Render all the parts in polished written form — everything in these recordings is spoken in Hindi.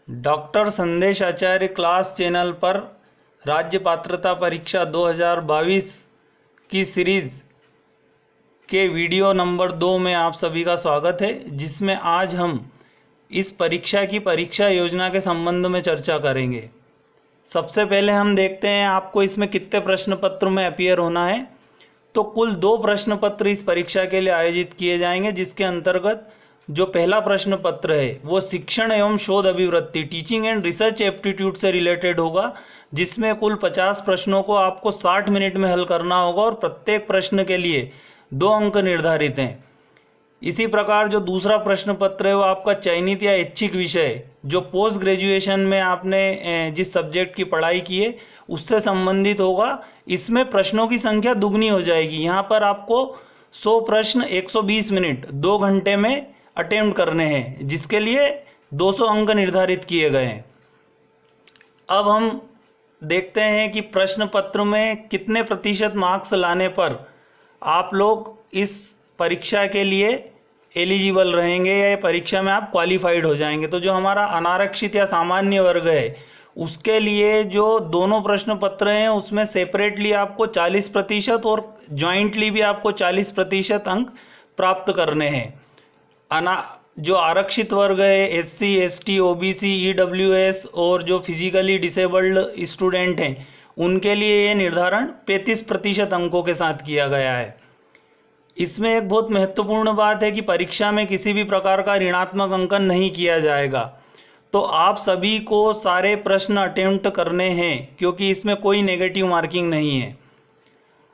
डॉक्टर संदेश आचार्य क्लास चैनल पर राज्य पात्रता परीक्षा 2022 की सीरीज़ के वीडियो नंबर 2 में आप सभी का स्वागत है, जिसमें आज हम इस परीक्षा की परीक्षा योजना के संबंध में चर्चा करेंगे। सबसे पहले हम देखते हैं आपको इसमें कितने प्रश्न पत्र में अपीयर होना है। तो कुल 2 प्रश्न पत्र इस परीक्षा के लिए आयोजित किए जाएंगे, जिसके अंतर्गत जो पहला प्रश्न पत्र है वो शिक्षण एवं शोध अभिवृत्ति टीचिंग एंड रिसर्च एप्टीट्यूड से रिलेटेड होगा, जिसमें कुल 50 प्रश्नों को आपको 60 मिनट में हल करना होगा और प्रत्येक प्रश्न के लिए 2 अंक निर्धारित हैं। इसी प्रकार जो दूसरा प्रश्न पत्र है वो आपका चयनित या ऐच्छिक विषय जो पोस्ट ग्रेजुएशन में आपने जिस सब्जेक्ट की पढ़ाई की है उससे संबंधित होगा। इसमें प्रश्नों की संख्या दुगनी हो जाएगी। यहाँ पर आपको 100 प्रश्न 120 मिनट 2 घंटे में अटेम्प्ट करने हैं, जिसके लिए 200 अंक निर्धारित किए गए हैं। अब हम देखते हैं कि प्रश्न पत्र में कितने प्रतिशत मार्क्स लाने पर आप लोग इस परीक्षा के लिए एलिजिबल रहेंगे या परीक्षा में आप क्वालिफाइड हो जाएंगे। तो जो हमारा अनारक्षित या सामान्य वर्ग है उसके लिए जो दोनों प्रश्न पत्र हैं उसमें सेपरेटली आपको 40% और जॉइंटली भी आपको 40% अंक प्राप्त करने हैं। जो आरक्षित वर्ग है SC, ST, OBC, EWS और जो फिजिकली डिसेबल्ड स्टूडेंट हैं उनके लिए ये निर्धारण 35% अंकों के साथ किया गया है। इसमें एक बहुत महत्वपूर्ण बात है कि परीक्षा में किसी भी प्रकार का ऋणात्मक अंकन नहीं किया जाएगा। तो आप सभी को सारे प्रश्न अटेम्प्ट करने हैं, क्योंकि इसमें कोई नेगेटिव मार्किंग नहीं है।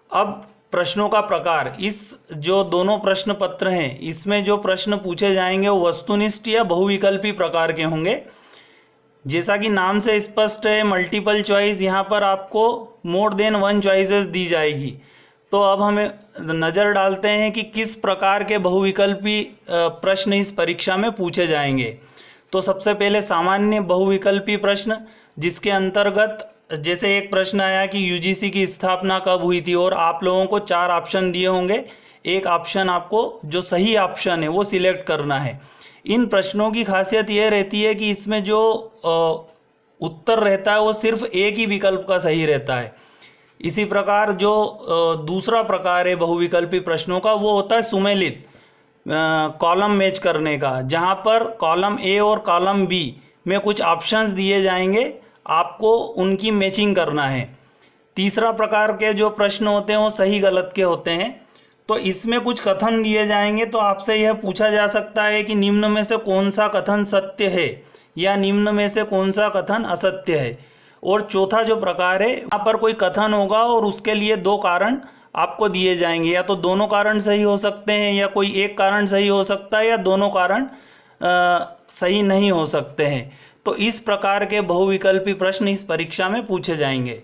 अब प्रश्नों का प्रकार, इस जो दोनों प्रश्न पत्र हैं इसमें जो प्रश्न पूछे जाएंगे वो वस्तुनिष्ठ या बहुविकल्पी प्रकार के होंगे। जैसा कि नाम से स्पष्ट है, मल्टीपल चॉइस, यहाँ पर आपको मोर देन 1 चॉइसेस दी जाएगी। तो अब हमें नज़र डालते हैं कि किस प्रकार के बहुविकल्पी प्रश्न इस परीक्षा में पूछे जाएंगे। तो सबसे पहले सामान्य बहुविकल्पी प्रश्न, जिसके अंतर्गत जैसे एक प्रश्न आया कि UGC की स्थापना कब हुई थी और आप लोगों को 4 ऑप्शन दिए होंगे। एक ऑप्शन आपको जो सही ऑप्शन है वो सिलेक्ट करना है। इन प्रश्नों की खासियत ये रहती है कि इसमें जो उत्तर रहता है वो सिर्फ एक ही विकल्प का सही रहता है। इसी प्रकार जो दूसरा प्रकार है बहुविकल्पी प्रश्नों का वो होता है सुमेलित कॉलम मैच करने का, जहाँ पर कॉलम A और कॉलम B में कुछ ऑप्शंस दिए जाएंगे, आपको उनकी मैचिंग करना है। तीसरा प्रकार के जो प्रश्न होते हैं वो सही गलत के होते हैं। तो इसमें कुछ कथन दिए जाएंगे, तो आपसे यह पूछा जा सकता है कि निम्न में से कौन सा कथन सत्य है या निम्न में से कौन सा कथन असत्य है। और चौथा जो प्रकार है, यहाँ पर कोई कथन होगा और उसके लिए 2 कारण आपको दिए जाएंगे, या तो दोनों कारण सही हो सकते हैं या कोई एक कारण सही हो सकता है या दोनों कारण सही नहीं हो सकते हैं। तो इस प्रकार के बहुविकल्पी प्रश्न इस परीक्षा में पूछे जाएंगे।